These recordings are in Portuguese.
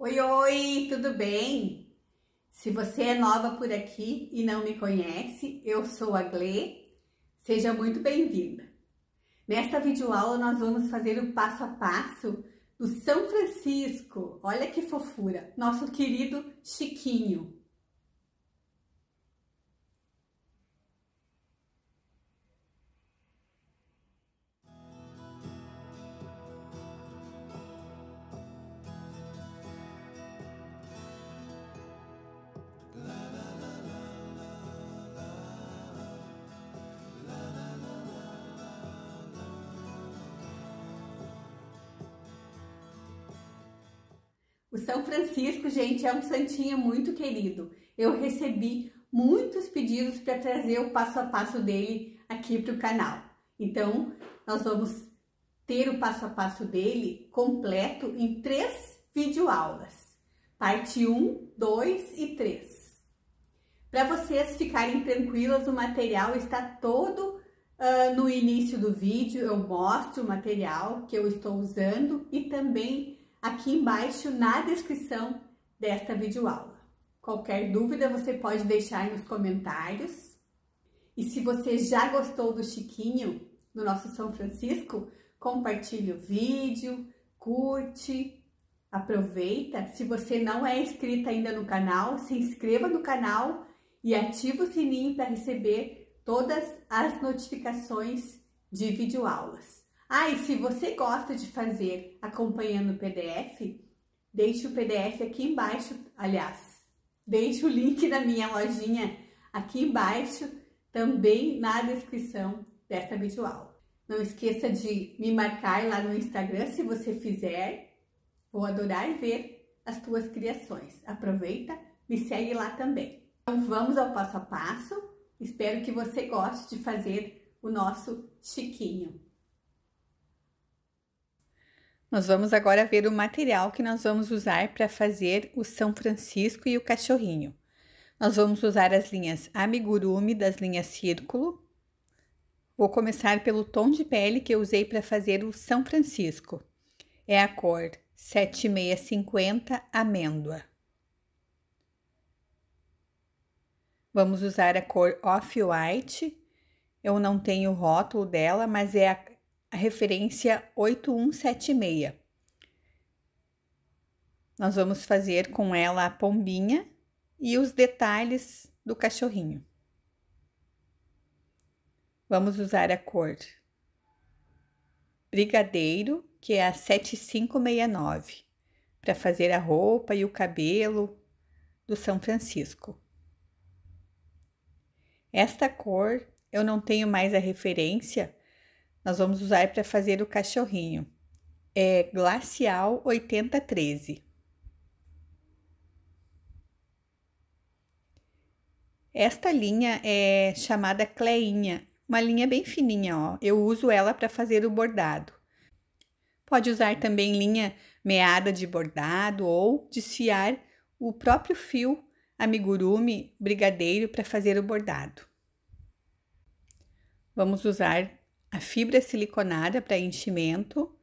Oi, oi, tudo bem? Se você é nova por aqui e não me conhece, eu sou a Glê, seja muito bem-vinda. Nesta videoaula nós vamos fazer o passo a passo do São Francisco, olha que fofura, nosso querido Chiquinho. O São Francisco, gente, é um santinho muito querido. Eu recebi muitos pedidos para trazer o passo a passo dele aqui para o canal. Então, nós vamos ter o passo a passo dele completo em 3 videoaulas. Parte 1, 2 e 3. Para vocês ficarem tranquilas, o material está todo no início do vídeo. Eu mostro o material que eu estou usando e também aqui embaixo na descrição desta videoaula. Qualquer dúvida você pode deixar nos comentários. E se você já gostou do Chiquinho, do nosso São Francisco, compartilhe o vídeo, curte, aproveita. Se você não é inscrito ainda no canal, se inscreva no canal e ative o sininho para receber todas as notificações de videoaulas. E se você gosta de fazer acompanhando o PDF, deixe o PDF aqui embaixo, aliás, deixe o link da minha lojinha aqui embaixo, também na descrição desta videoaula. Não esqueça de me marcar lá no Instagram se você fizer, vou adorar ver as tuas criações. Aproveita, me segue lá também. Então vamos ao passo a passo, espero que você goste de fazer o nosso Chiquinho. Nós vamos agora ver o material que nós vamos usar para fazer o São Francisco e o cachorrinho. Nós vamos usar as linhas amigurumi das linhas círculo. Vou começar pelo tom de pele que eu usei para fazer o São Francisco. É a cor 7650 amêndoa. Vamos usar a cor Off-White. Eu não tenho o rótulo dela, mas é a referência 8176. Nós vamos fazer com ela a pombinha e os detalhes do cachorrinho. Vamos usar a cor brigadeiro, que é a 7569, para fazer a roupa e o cabelo do São Francisco. Esta cor eu não tenho mais a referência. Nós vamos usar para fazer o cachorrinho. É Glacial 8013. Esta linha é chamada Cleinha, uma linha bem fininha, ó. Eu uso ela para fazer o bordado. Pode usar também linha meada de bordado ou desfiar o próprio fio amigurumi brigadeiro para fazer o bordado. Vamos usar a fibra siliconada para enchimento,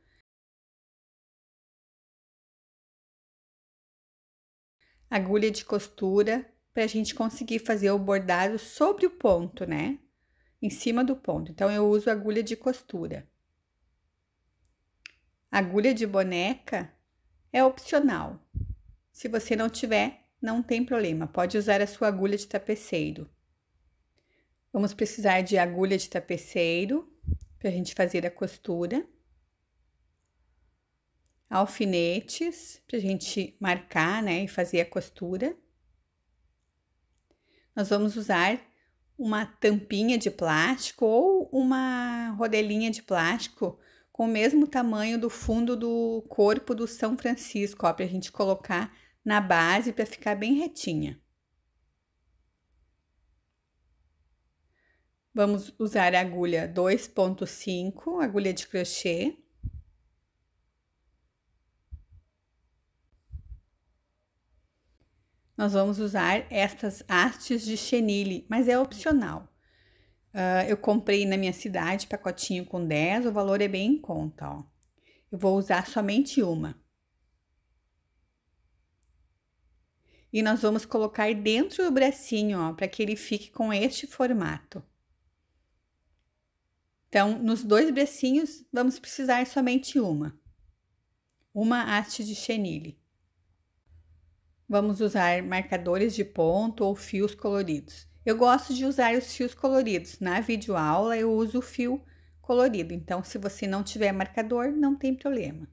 agulha de costura para a gente conseguir fazer o bordado sobre o ponto, né? Em cima do ponto. Então, eu uso agulha de costura. Agulha de boneca é opcional. Se você não tiver, não tem problema. Pode usar a sua agulha de tapeceiro. Vamos precisar de agulha de tapeceiro para a gente fazer a costura, alfinetes para a gente marcar, né, e fazer a costura. Nós vamos usar uma tampinha de plástico ou uma rodelinha de plástico com o mesmo tamanho do fundo do corpo do São Francisco, ó, para a gente colocar na base para ficar bem retinha. Vamos usar a agulha 2,5, agulha de crochê. Nós vamos usar estas hastes de chenille, mas é opcional. Eu comprei na minha cidade pacotinho com 10, o valor é bem em conta, ó. Eu vou usar somente uma. e nós vamos colocar dentro do bracinho, ó, para que ele fique com este formato. Então, nos 2 bracinhos, vamos precisar somente uma haste de chenille. Vamos usar marcadores de ponto ou fios coloridos. Eu gosto de usar os fios coloridos. Na videoaula eu uso o fio colorido, então se você não tiver marcador, não tem problema.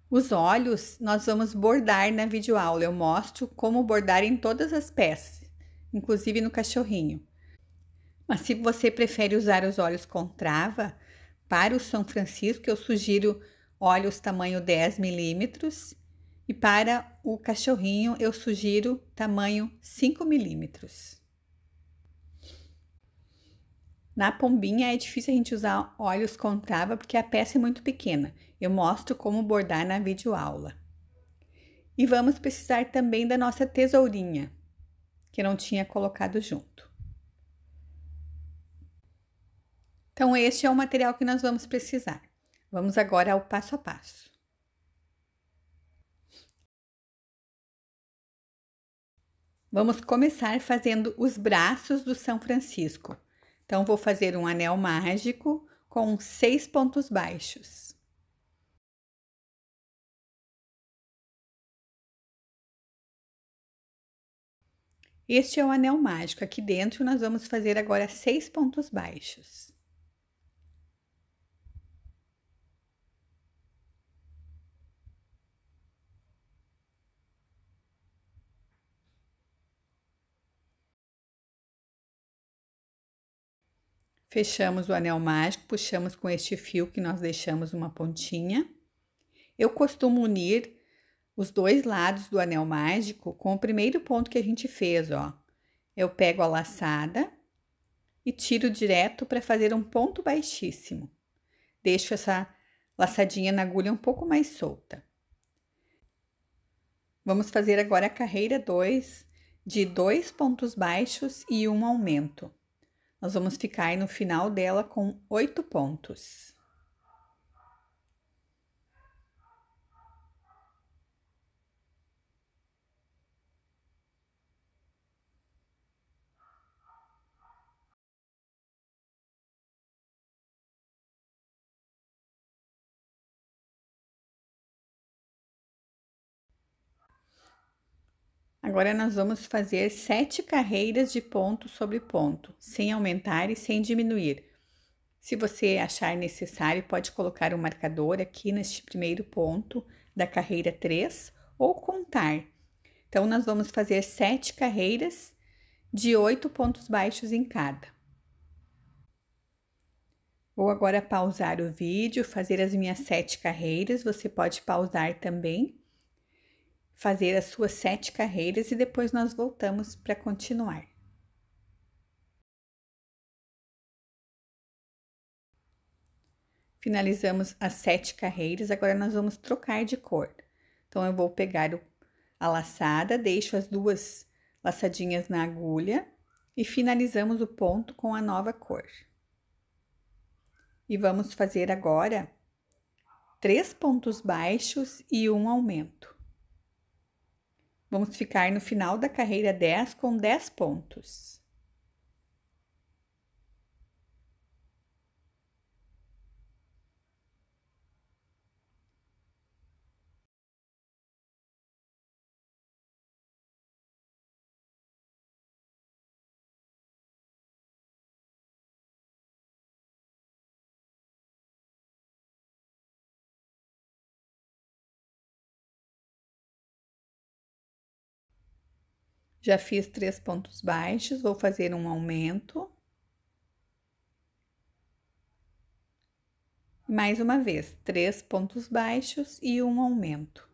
Os olhos nós vamos bordar na videoaula. Eu mostro como bordar em todas as peças, inclusive no cachorrinho. Mas se você prefere usar os olhos com trava, para o São Francisco eu sugiro olhos tamanho 10 milímetros e para o cachorrinho eu sugiro tamanho 5 milímetros. Na pombinha é difícil a gente usar olhos com trava porque a peça é muito pequena. Eu mostro como bordar na videoaula. E vamos precisar também da nossa tesourinha, que eu não tinha colocado junto. Então, este é o material que nós vamos precisar. Vamos agora ao passo a passo. Vamos começar fazendo os braços do São Francisco. Então, vou fazer um anel mágico com 6 pontos baixos. Este é o anel mágico. Aqui dentro, nós vamos fazer agora 6 pontos baixos. Fechamos o anel mágico, puxamos com este fio que nós deixamos uma pontinha. Eu costumo unir os 2 lados do anel mágico com o primeiro ponto que a gente fez, ó. Eu pego a laçada e tiro direto para fazer um ponto baixíssimo. Deixo essa laçadinha na agulha um pouco mais solta. Vamos fazer agora a carreira 2 de 2 pontos baixos e um aumento. Nós vamos ficar no final dela com 8 pontos. Agora, nós vamos fazer 7 carreiras de ponto sobre ponto, sem aumentar e sem diminuir. Se você achar necessário, pode colocar um marcador aqui neste primeiro ponto da carreira 3 ou contar. Então, nós vamos fazer 7 carreiras de 8 pontos baixos em cada. Vou agora pausar o vídeo, fazer as minhas 7 carreiras. Você pode pausar também, fazer as suas 7 carreiras e depois nós voltamos para continuar. Finalizamos as 7 carreiras, agora nós vamos trocar de cor. Então, eu vou pegar a laçada, deixo as 2 laçadinhas na agulha e finalizamos o ponto com a nova cor. E vamos fazer agora 3 pontos baixos e um aumento. Vamos ficar no final da carreira 10 com 10 pontos. Já fiz 3 pontos baixos, vou fazer um aumento. Mais uma vez, 3 pontos baixos e um aumento.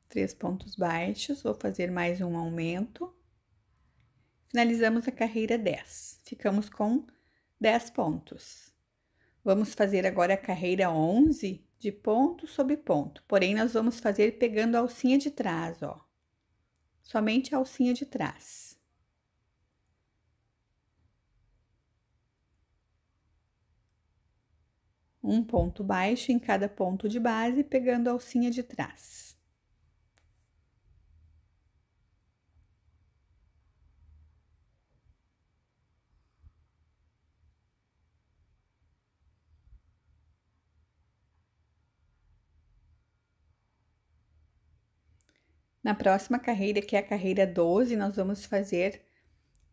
Três pontos baixos, vou fazer mais um aumento. Finalizamos a carreira 10, ficamos com 10 pontos. Vamos fazer agora a carreira 11 de ponto sobre ponto, porém nós vamos fazer pegando a alcinha de trás, ó. somente a alcinha de trás. Um ponto baixo em cada ponto de base, pegando a alcinha de trás. Na próxima carreira, que é a carreira 12, nós vamos fazer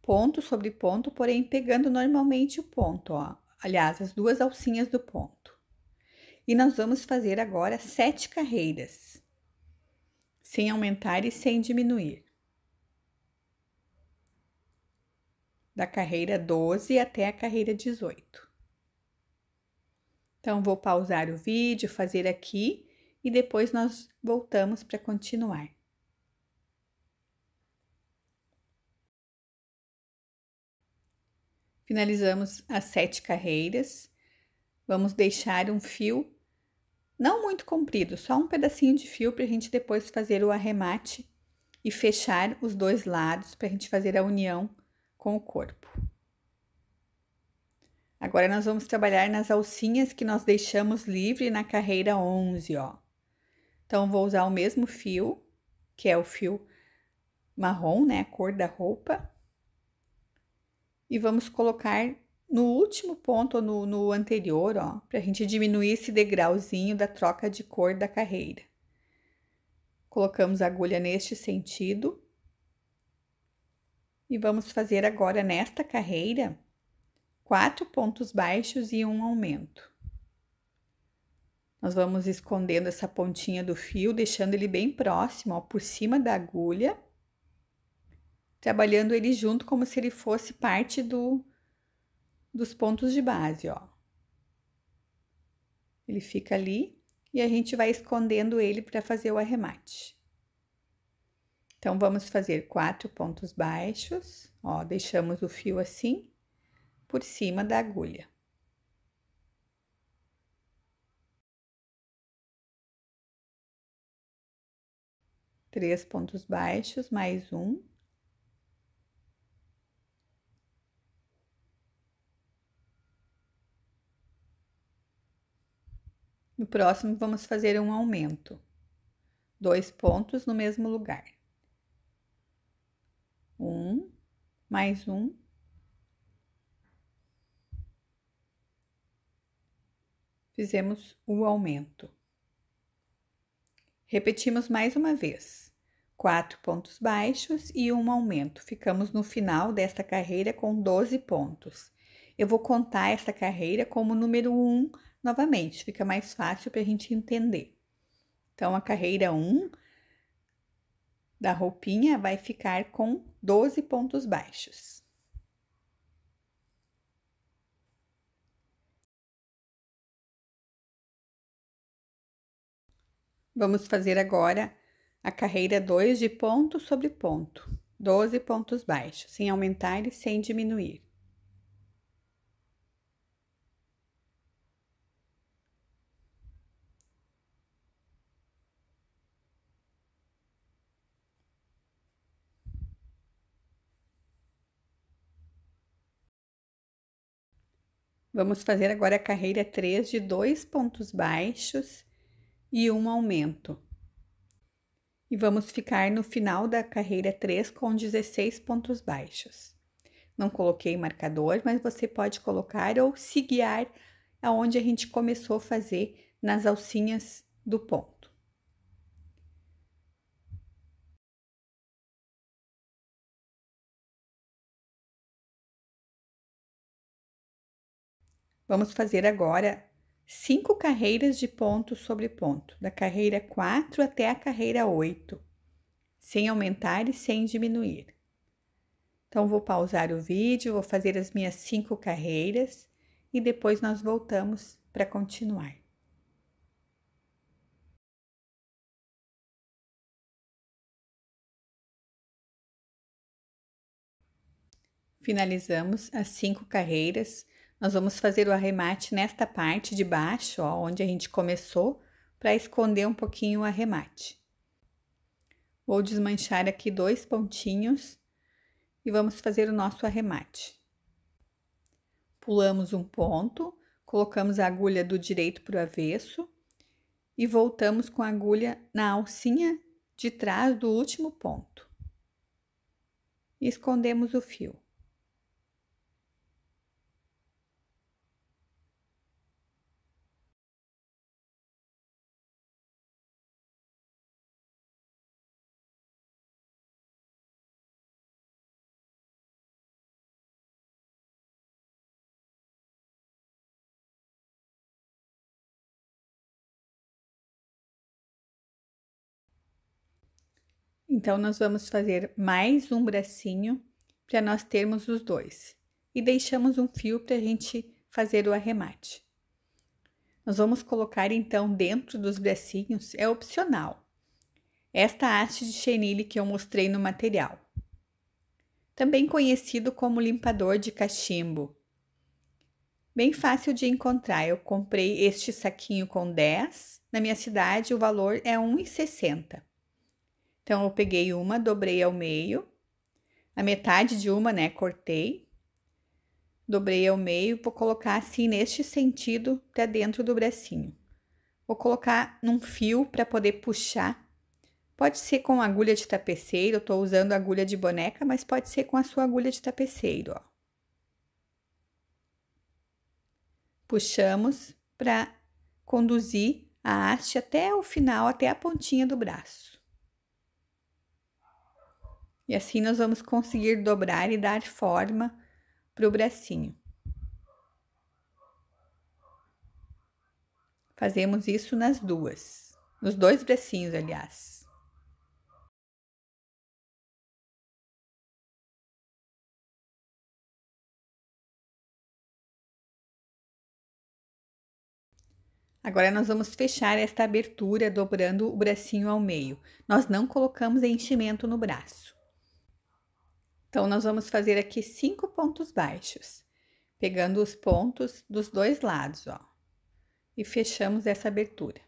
ponto sobre ponto, porém pegando normalmente o ponto, ó. Aliás, as duas alcinhas do ponto. E nós vamos fazer agora 7 carreiras, sem aumentar e sem diminuir. Da carreira 12 até a carreira 18. Então, vou pausar o vídeo, fazer aqui e depois nós voltamos para continuar. Finalizamos as 7 carreiras. Vamos deixar um fio não muito comprido, só um pedacinho de fio para a gente depois fazer o arremate e fechar os dois lados para a gente fazer a união com o corpo. Agora, nós vamos trabalhar nas alcinhas que nós deixamos livre na carreira 11, ó. Então, vou usar o mesmo fio, que é o fio marrom, né, a cor da roupa. E vamos colocar no último ponto, ou no anterior, ó, pra gente diminuir esse degrauzinho da troca de cor da carreira. Colocamos a agulha neste sentido. E vamos fazer agora, nesta carreira, 4 pontos baixos e um aumento. Nós vamos escondendo essa pontinha do fio, deixando ele bem próximo, ó, por cima da agulha. Trabalhando ele junto como se ele fosse parte dos pontos de base, ó. Ele fica ali e a gente vai escondendo ele para fazer o arremate. Então, vamos fazer 4 pontos baixos, ó, deixamos o fio assim, por cima da agulha. Três pontos baixos, mais um. No próximo, vamos fazer um aumento. 2 pontos no mesmo lugar. Um, mais um. Fizemos o aumento. Repetimos mais uma vez. 4 pontos baixos e um aumento. Ficamos no final desta carreira com 12 pontos. Eu vou contar essa carreira como número 1 novamente, fica mais fácil para a gente entender. Então, a carreira 1 da roupinha vai ficar com 12 pontos baixos. Vamos fazer agora a carreira 2 de ponto sobre ponto, 12 pontos baixos, sem aumentar e sem diminuir. Vamos fazer agora a carreira 3 de 2 pontos baixos e um aumento. E vamos ficar no final da carreira 3 com 16 pontos baixos. Não coloquei marcador, mas você pode colocar ou se guiar aonde a gente começou a fazer nas alcinhas do ponto. Vamos fazer agora 5 carreiras de ponto sobre ponto, da carreira 4 até a carreira 8, sem aumentar e sem diminuir. Então, vou pausar o vídeo, vou fazer as minhas 5 carreiras e depois nós voltamos para continuar. Finalizamos as 5 carreiras. Nós vamos fazer o arremate nesta parte de baixo, ó, onde a gente começou, para esconder um pouquinho o arremate. Vou desmanchar aqui 2 pontinhos e vamos fazer o nosso arremate. Pulamos um ponto, colocamos a agulha do direito para o avesso e voltamos com a agulha na alcinha de trás do último ponto. E escondemos o fio. Então, nós vamos fazer mais um bracinho para nós termos os dois. E deixamos um fio para a gente fazer o arremate. Nós vamos colocar então dentro dos bracinhos, é opcional, esta haste de chenille que eu mostrei no material. Também conhecido como limpador de cachimbo. Bem fácil de encontrar, eu comprei este saquinho com 10, na minha cidade o valor é R$ 1,60. Então, eu peguei uma, dobrei ao meio, a metade de uma, né, cortei, dobrei ao meio, vou colocar assim neste sentido para dentro do bracinho. Vou colocar num fio para poder puxar, pode ser com agulha de tapeceiro, eu tô usando agulha de boneca, mas pode ser com a sua agulha de tapeceiro, ó. Puxamos para conduzir a haste até o final, até a pontinha do braço. E assim nós vamos conseguir dobrar e dar forma para o bracinho. Fazemos isso nos dois bracinhos, aliás. Agora, nós vamos fechar esta abertura dobrando o bracinho ao meio. Nós não colocamos enchimento no braço. Então, nós vamos fazer aqui 5 pontos baixos, pegando os pontos dos dois lados, ó. E fechamos essa abertura.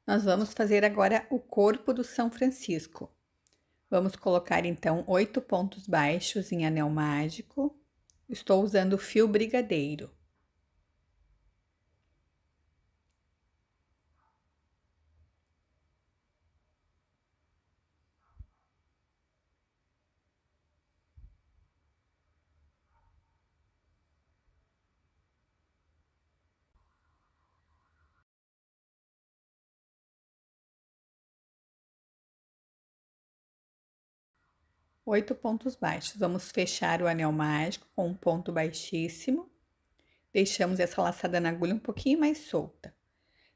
Nós vamos fazer agora o corpo do São Francisco. Vamos colocar então 8 pontos baixos em anel mágico. Estou usando fio brigadeiro. Oito pontos baixos. Vamos fechar o anel mágico com um ponto baixíssimo. Deixamos essa laçada na agulha um pouquinho mais solta.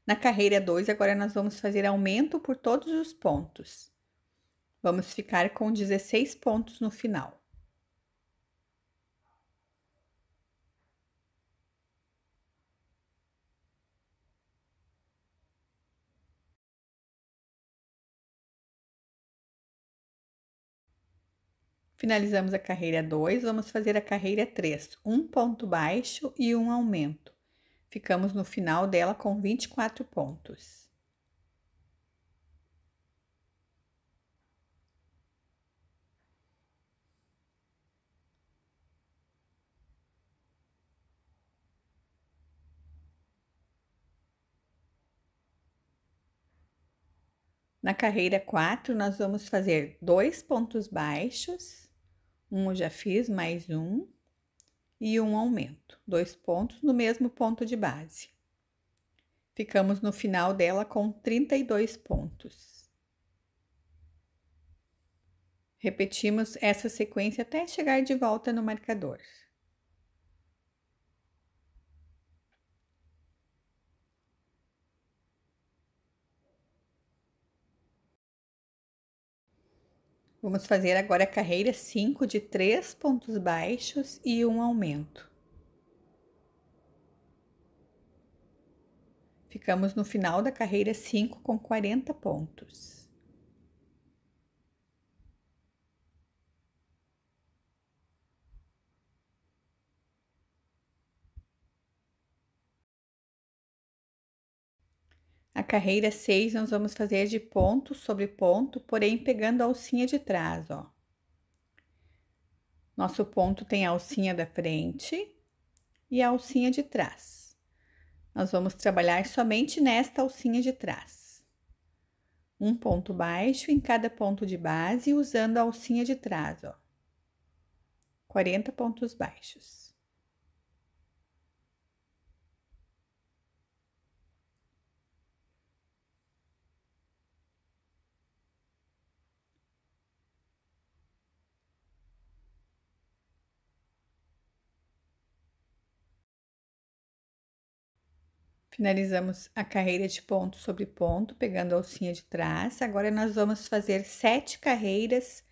Na carreira 2, agora nós vamos fazer aumento por todos os pontos. Vamos ficar com 16 pontos no final. Finalizamos a carreira 2, vamos fazer a carreira 3, um ponto baixo e um aumento. Ficamos no final dela com 24 pontos. Na carreira 4, nós vamos fazer 2 pontos baixos, um eu já fiz, mais um, e um aumento, 2 pontos no mesmo ponto de base. Ficamos no final dela com 32 pontos. Repetimos essa sequência até chegar de volta no marcador. Vamos fazer agora a carreira 5 de 3 pontos baixos e um aumento. Ficamos no final da carreira 5 com 40 pontos. A carreira 6 nós vamos fazer de ponto sobre ponto, porém pegando a alcinha de trás, ó. Nosso ponto tem a alcinha da frente e a alcinha de trás. Nós vamos trabalhar somente nesta alcinha de trás. Um ponto baixo em cada ponto de base, usando a alcinha de trás, ó. 40 pontos baixos. Finalizamos a carreira de ponto sobre ponto, pegando a alcinha de trás. Agora, nós vamos fazer 7 carreiras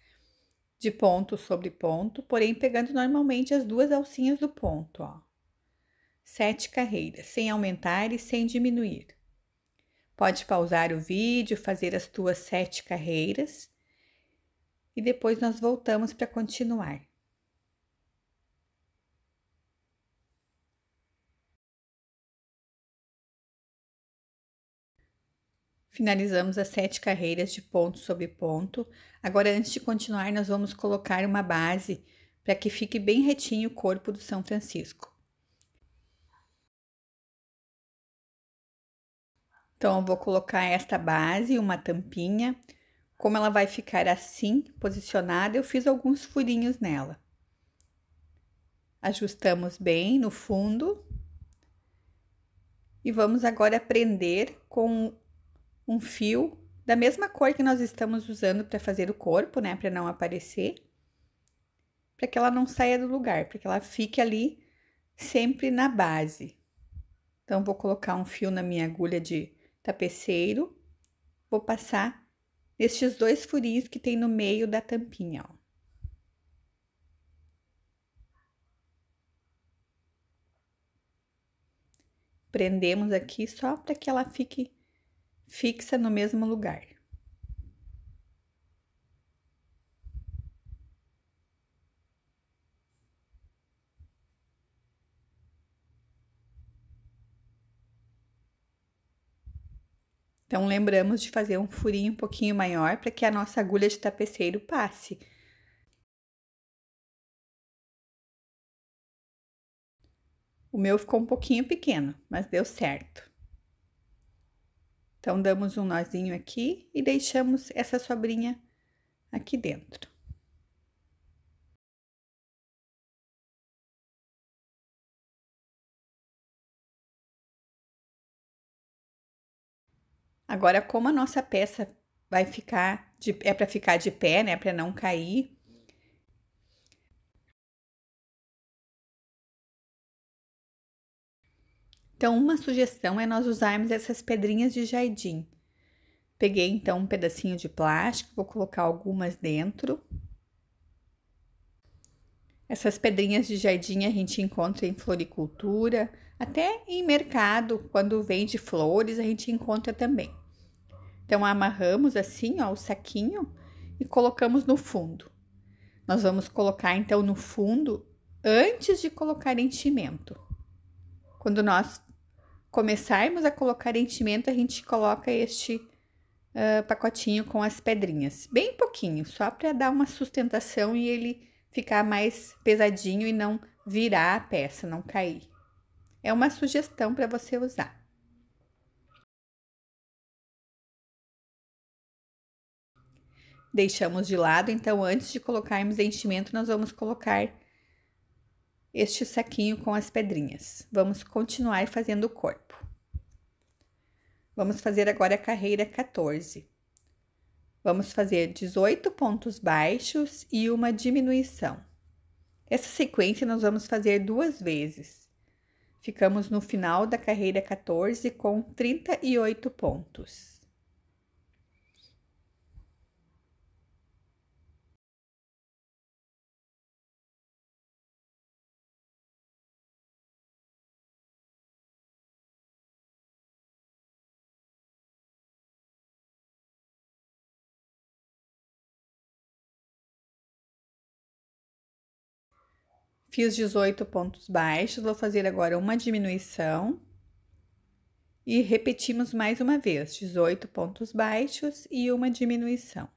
de ponto sobre ponto, porém, pegando normalmente as duas alcinhas do ponto, ó. 7 carreiras, sem aumentar e sem diminuir. Pode pausar o vídeo, fazer as tuas 7 carreiras e depois nós voltamos para continuar. Finalizamos as 7 carreiras de ponto sobre ponto. Agora, antes de continuar, nós vamos colocar uma base para que fique bem retinho o corpo do São Francisco. Então, eu vou colocar esta base, uma tampinha. Como ela vai ficar assim, posicionada, eu fiz alguns furinhos nela. Ajustamos bem no fundo. E vamos agora prender com um fio da mesma cor que nós estamos usando para fazer o corpo, né? Para não aparecer. Para que ela não saia do lugar, para que ela fique ali sempre na base. Então, vou colocar um fio na minha agulha de tapeceiro. Vou passar estes 2 furinhos que tem no meio da tampinha, ó. Prendemos aqui só para que ela fique fixa no mesmo lugar. Então, lembramos de fazer um furinho um pouquinho maior para que a nossa agulha de tapeceiro passe. O meu ficou um pouquinho pequeno, mas deu certo. Então, damos um nozinho aqui e deixamos essa sobrinha aqui dentro. Agora, como a nossa peça vai ficar é para ficar de pé, né, para não cair. Então, uma sugestão é nós usarmos essas pedrinhas de jardim. Peguei, então, um pedacinho de plástico, vou colocar algumas dentro. Essas pedrinhas de jardim a gente encontra em floricultura, até em mercado, quando vende flores, a gente encontra também. Então, amarramos assim, ó, o saquinho e colocamos no fundo. Nós vamos colocar, então, no fundo, antes de colocar enchimento. Quando nós começarmos a colocar enchimento, a gente coloca este pacotinho com as pedrinhas. Bem pouquinho, só para dar uma sustentação e ele ficar mais pesadinho e não virar a peça, não cair. É uma sugestão para você usar. Deixamos de lado, então, antes de colocarmos enchimento, nós vamos colocar este saquinho com as pedrinhas. Vamos continuar fazendo o corpo. Vamos fazer agora a carreira 14. Vamos fazer 18 pontos baixos e uma diminuição. Essa sequência nós vamos fazer 2 vezes. Ficamos no final da carreira 14 com 38 pontos. Fiz 18 pontos baixos, vou fazer agora uma diminuição. E repetimos mais uma vez, 18 pontos baixos e uma diminuição.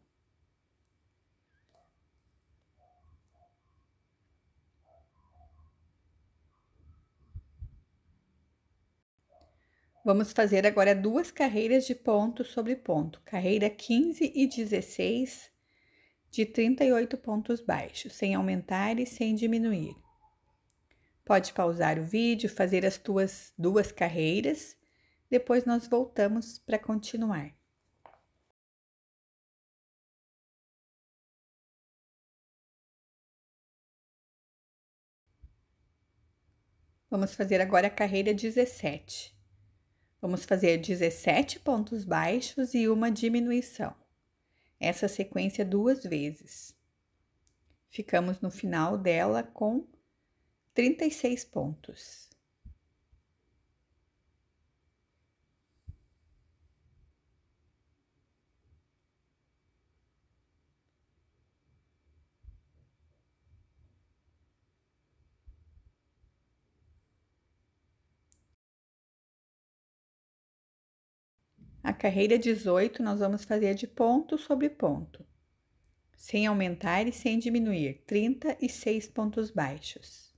Vamos fazer agora duas carreiras de ponto sobre ponto, carreira 15 e 16 de 38 pontos baixos, sem aumentar e sem diminuir. Pode pausar o vídeo, fazer as tuas duas carreiras, depois nós voltamos para continuar. Vamos fazer agora a carreira 17. Vamos fazer 17 pontos baixos e uma diminuição. Essa sequência duas vezes. Ficamos no final dela com 36 pontos. A carreira 18 nós vamos fazer de ponto sobre ponto, sem aumentar e sem diminuir, 36 pontos baixos.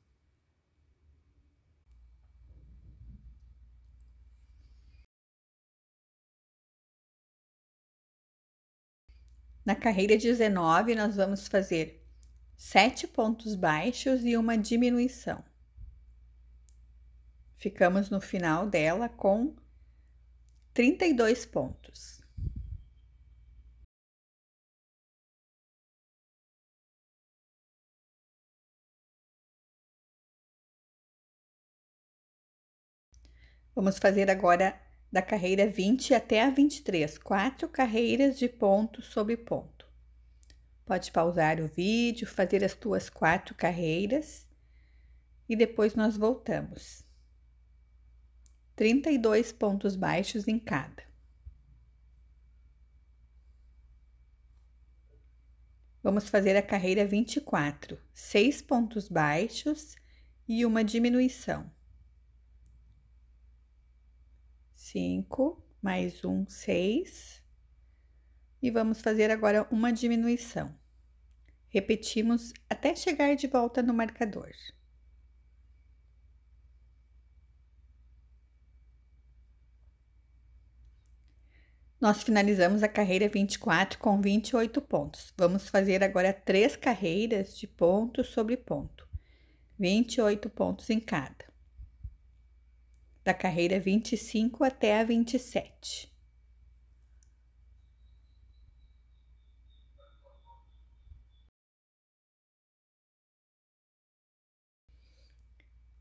Na carreira 19 nós vamos fazer 7 pontos baixos e uma diminuição. Ficamos no final dela com 32 pontos. Vamos fazer agora da carreira 20 até a 23, 4 carreiras de ponto sobre ponto. Pode pausar o vídeo, fazer as tuas 4 carreiras e depois nós voltamos. 32 pontos baixos em cada. Vamos fazer a carreira 24, 6 pontos baixos e uma diminuição. 5, mais um, 6. E vamos fazer agora uma diminuição. Repetimos até chegar de volta no marcador. Nós finalizamos a carreira 24 com 28 pontos. Vamos fazer agora 3 carreiras de ponto sobre ponto, 28 pontos em cada. Da carreira 25 até a 27.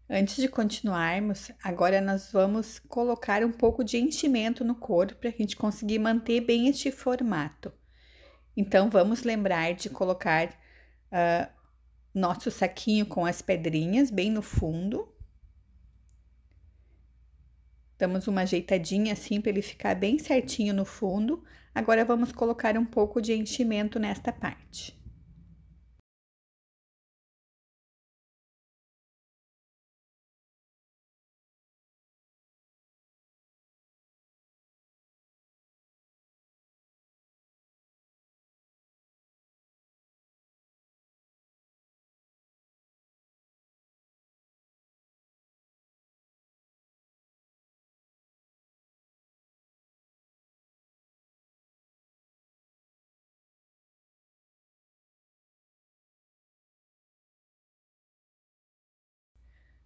Antes de continuarmos, agora nós vamos colocar um pouco de enchimento no corpo para a gente conseguir manter bem este formato. Então, vamos lembrar de colocar nosso saquinho com as pedrinhas bem no fundo. Damos uma ajeitadinha assim para ele ficar bem certinho no fundo. Agora, vamos colocar um pouco de enchimento nesta parte.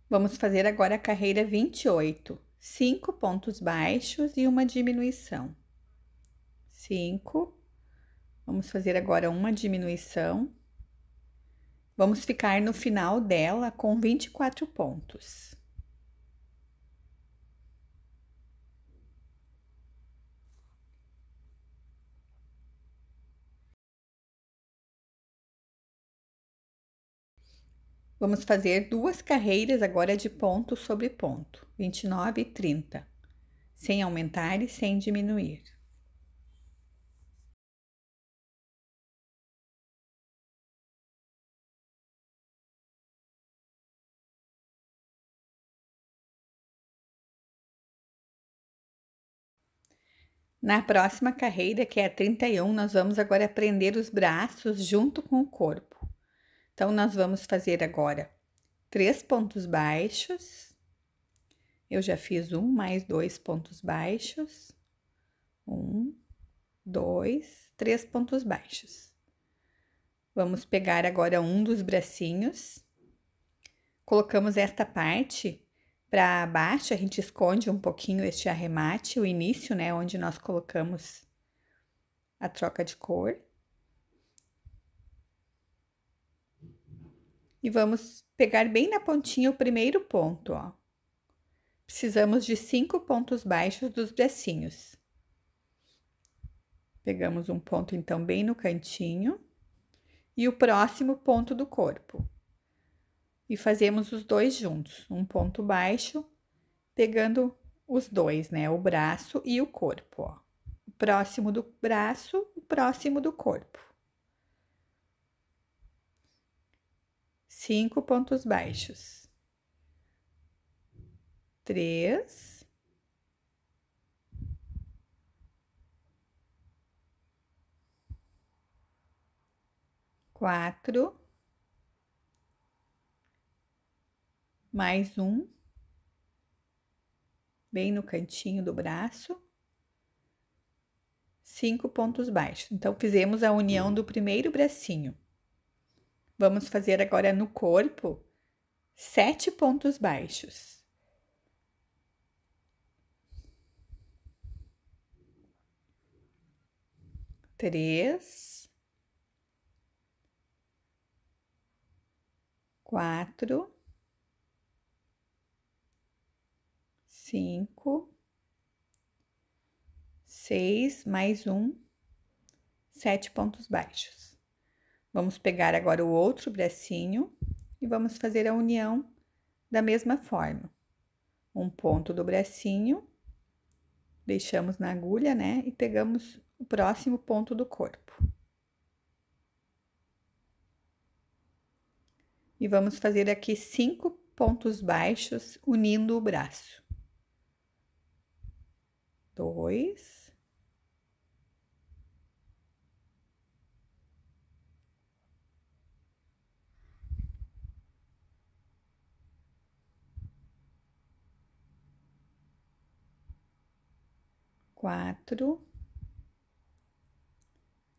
Vamos fazer agora a carreira 28, 5 pontos baixos e uma diminuição. 5, vamos fazer agora uma diminuição. Vamos ficar no final dela com 24 pontos. Vamos fazer duas carreiras agora de ponto sobre ponto, 29 e 30, sem aumentar e sem diminuir. Na próxima carreira, que é a 31, nós vamos agora prender os braços junto com o corpo. Então, nós vamos fazer agora 3 pontos baixos. Eu já fiz um, mais 2 pontos baixos. 1, 2, 3 pontos baixos. Vamos pegar agora um dos bracinhos. Colocamos esta parte para baixo, a gente esconde um pouquinho este arremate, o início, né, onde nós colocamos a troca de cor. E vamos pegar bem na pontinha o primeiro ponto, ó. Precisamos de 5 pontos baixos dos bracinhos. Pegamos um ponto, então, bem no cantinho. E o próximo ponto do corpo. E fazemos os dois juntos, um ponto baixo, pegando os dois, né? O braço e o corpo, ó. O próximo do braço, o próximo do corpo. 5 pontos baixos. 3. 4. Mais um, bem no cantinho do braço, 5 pontos baixos. Então, fizemos a união do primeiro bracinho. Vamos fazer agora no corpo 7 pontos baixos. 3, 4, 5, 6, mais um, 7 pontos baixos. Vamos pegar agora o outro bracinho e vamos fazer a união da mesma forma. Um ponto do bracinho, deixamos na agulha, né? E pegamos o próximo ponto do corpo. E vamos fazer aqui 5 pontos baixos unindo o braço. 2, 4.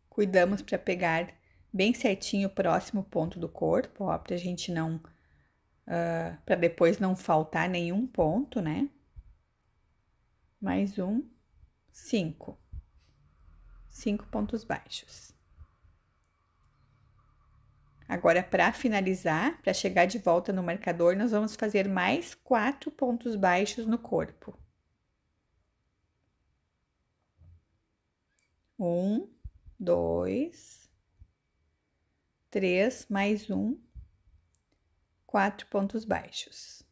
Cuidamos para pegar bem certinho o próximo ponto do corpo, ó, pra gente não, para depois não faltar nenhum ponto, né? Mais um, 5. 5 pontos baixos. Agora, para finalizar, para chegar de volta no marcador, nós vamos fazer mais 4 pontos baixos no corpo. 1, 2, 3, mais um, 4 pontos baixos.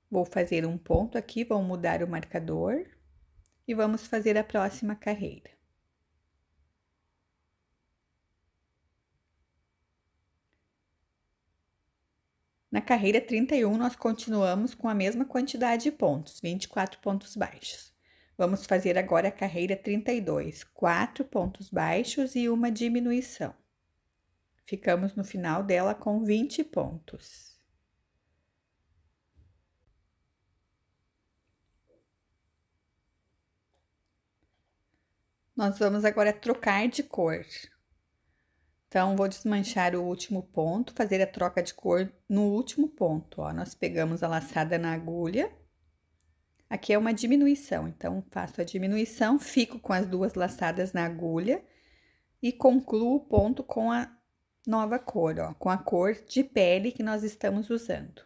Vou fazer um ponto aqui, vou mudar o marcador e vamos fazer a próxima carreira. Na carreira 31, nós continuamos com a mesma quantidade de pontos, 24 pontos baixos. Vamos fazer agora a carreira 32, 4 pontos baixos e uma diminuição. Ficamos no final dela com 20 pontos. Nós vamos agora trocar de cor. Então, vou desmanchar o último ponto, fazer a troca de cor no último ponto, ó. Nós pegamos a laçada na agulha. Aqui é uma diminuição, então, faço a diminuição, fico com as duas laçadas na agulha e concluo o ponto com a nova cor, ó, com a cor de pele que nós estamos usando.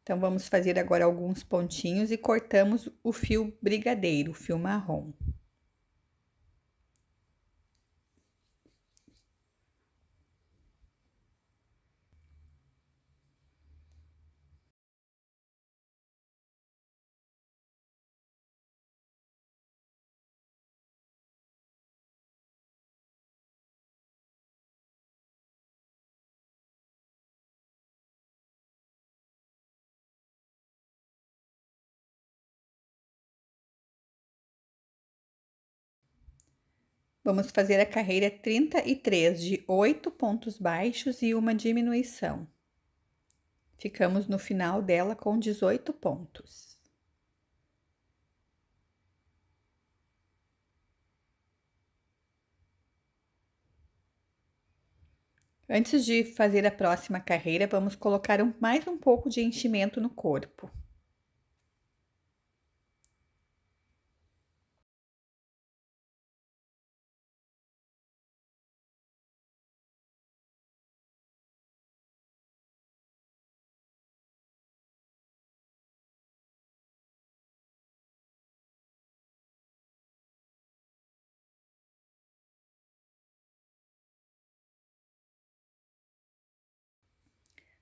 Então, vamos fazer agora alguns pontinhos e cortamos o fio brigadeiro, o fio marrom. Vamos fazer a carreira 33 de 8 pontos baixos e uma diminuição. Ficamos no final dela com 18 pontos. Antes de fazer a próxima carreira, vamos colocar mais um pouco de enchimento no corpo.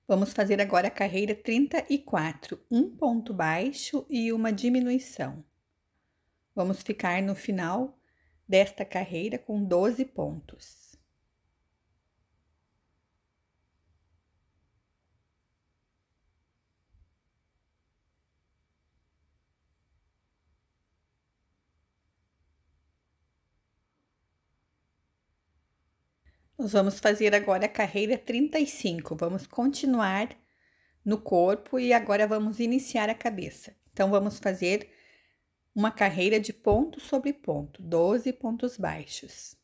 Vamos fazer agora a carreira 34, um ponto baixo e uma diminuição. Vamos ficar no final desta carreira com 12 pontos. Nós vamos fazer agora a carreira 35. Vamos continuar no corpo e agora vamos iniciar a cabeça. Então, vamos fazer uma carreira de ponto sobre ponto, 12 pontos baixos,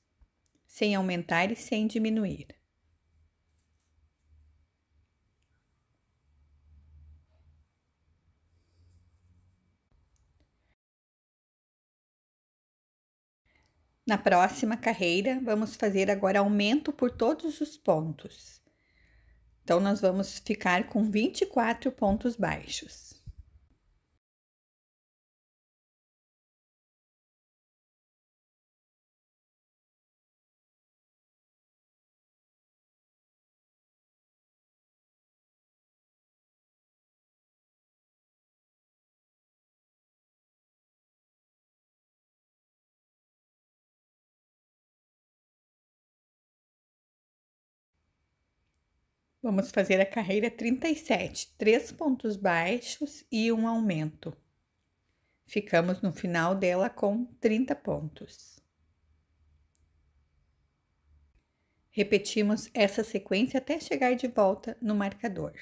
sem aumentar e sem diminuir. Na próxima carreira, vamos fazer agora aumento por todos os pontos. Então, nós vamos ficar com 24 pontos baixos. Vamos fazer a carreira 37, 3 pontos baixos e um aumento. Ficamos no final dela com 30 pontos. Repetimos essa sequência até chegar de volta no marcador.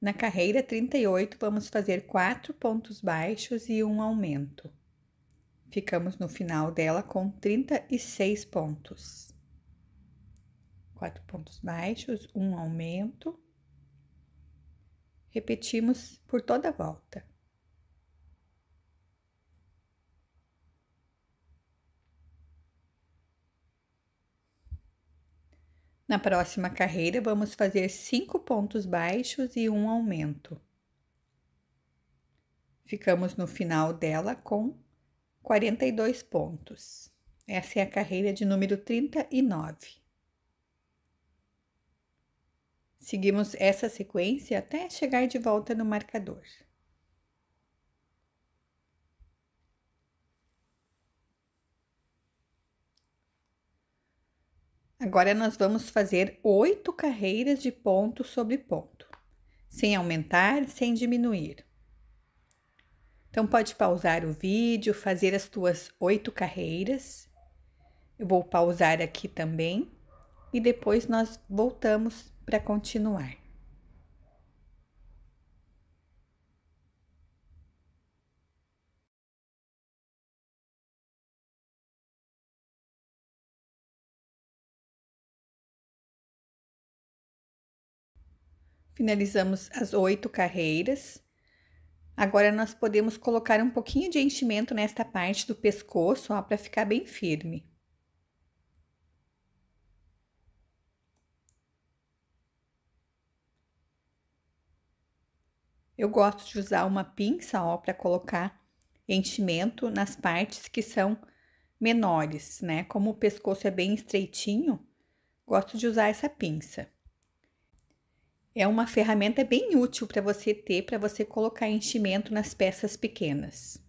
Na carreira 38, vamos fazer 4 pontos baixos e um aumento. Ficamos no final dela com 36 pontos. 4 pontos baixos, um aumento. Repetimos por toda a volta. Na próxima carreira, vamos fazer 5 pontos baixos e um aumento. Ficamos no final dela com 42 pontos. Essa é a carreira de número 39. Seguimos essa sequência até chegar de volta no marcador. Agora, nós vamos fazer 8 carreiras de ponto sobre ponto, sem aumentar, sem diminuir. Então, pode pausar o vídeo, fazer as tuas 8 carreiras. Eu vou pausar aqui também e depois nós voltamos para continuar. Finalizamos as 8 carreiras. Agora, nós podemos colocar um pouquinho de enchimento nesta parte do pescoço, ó, para ficar bem firme. Eu gosto de usar uma pinça, ó, para colocar enchimento nas partes que são menores, né? Como o pescoço é bem estreitinho, gosto de usar essa pinça. É uma ferramenta bem útil para você ter, para você colocar enchimento nas peças pequenas.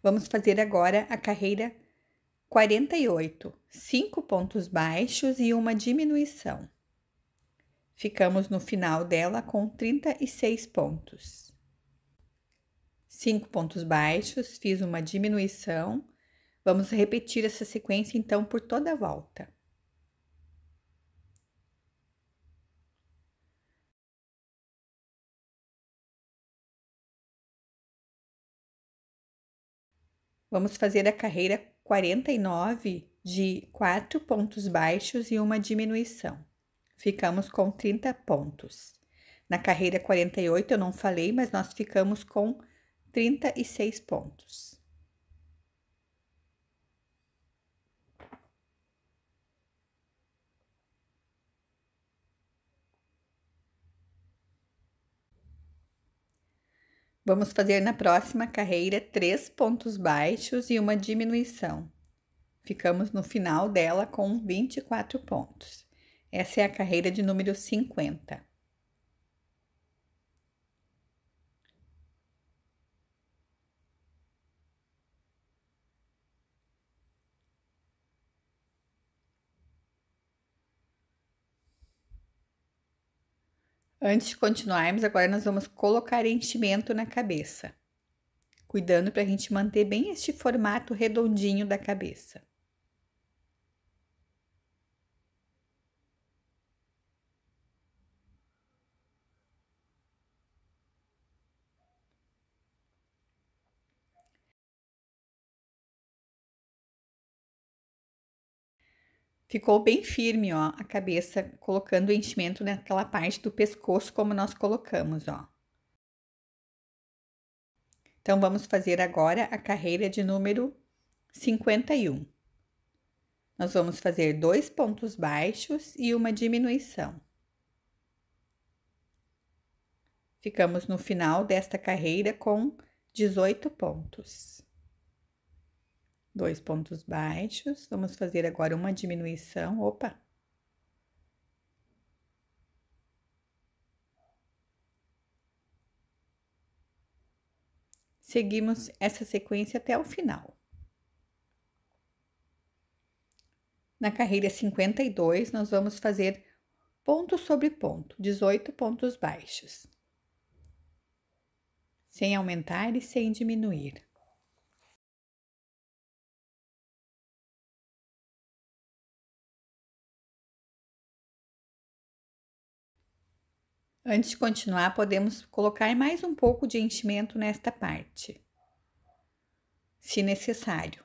Vamos fazer agora a carreira 48, 5 pontos baixos e uma diminuição. Ficamos no final dela com 36 pontos. 5 pontos baixos, fiz uma diminuição. Vamos repetir essa sequência então por toda a volta. Vamos fazer a carreira 49 de 4 pontos baixos e uma diminuição. Ficamos com 30 pontos. Na carreira 48 eu não falei, mas nós ficamos com 36 pontos. Vamos fazer na próxima carreira 3 pontos baixos e uma diminuição. Ficamos no final dela com 24 pontos. Essa é a carreira de número 50. Antes de continuarmos, agora nós vamos colocar enchimento na cabeça, cuidando para a gente manter bem este formato redondinho da cabeça. Ficou bem firme, ó, a cabeça, colocando o enchimento naquela parte do pescoço, como nós colocamos, ó. Então, vamos fazer agora a carreira de número 51. Nós vamos fazer 2 pontos baixos e uma diminuição. Ficamos no final desta carreira com 18 pontos. 2 pontos baixos, vamos fazer agora uma diminuição, opa! Seguimos essa sequência até o final. Na carreira 52, nós vamos fazer ponto sobre ponto, 18 pontos baixos, sem aumentar e sem diminuir. Antes de continuar, podemos colocar mais um pouco de enchimento nesta parte, se necessário.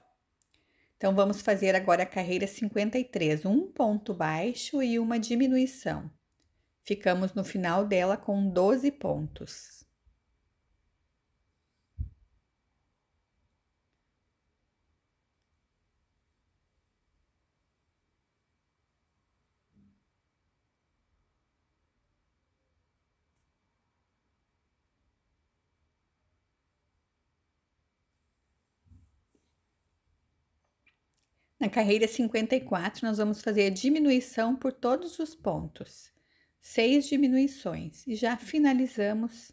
Então, vamos fazer agora a carreira 53, um ponto baixo e uma diminuição. Ficamos no final dela com 12 pontos. Na carreira 54, nós vamos fazer a diminuição por todos os pontos, 6 diminuições, e já finalizamos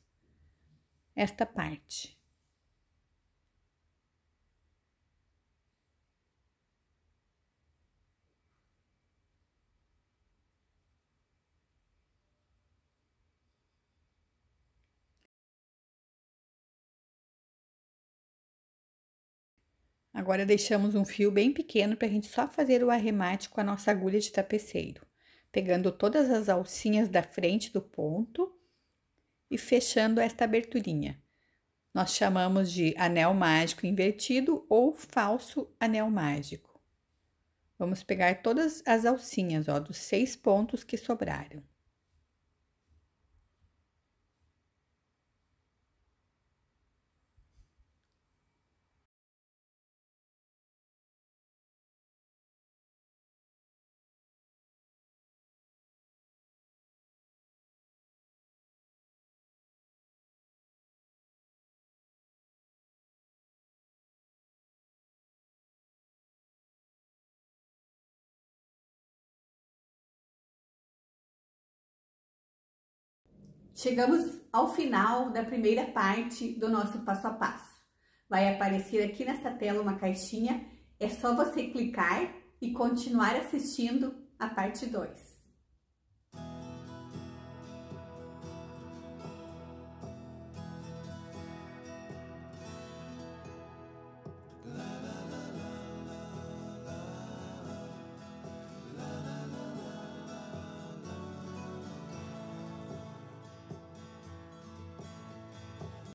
esta parte. Agora, deixamos um fio bem pequeno para a gente só fazer o arremate com a nossa agulha de tapeceiro, pegando todas as alcinhas da frente do ponto e fechando esta aberturinha. Nós chamamos de anel mágico invertido ou falso anel mágico. Vamos pegar todas as alcinhas, ó, dos 6 pontos que sobraram. Chegamos ao final da primeira parte do nosso passo a passo. Vai aparecer aqui nessa tela uma caixinha, é só você clicar e continuar assistindo a parte 2.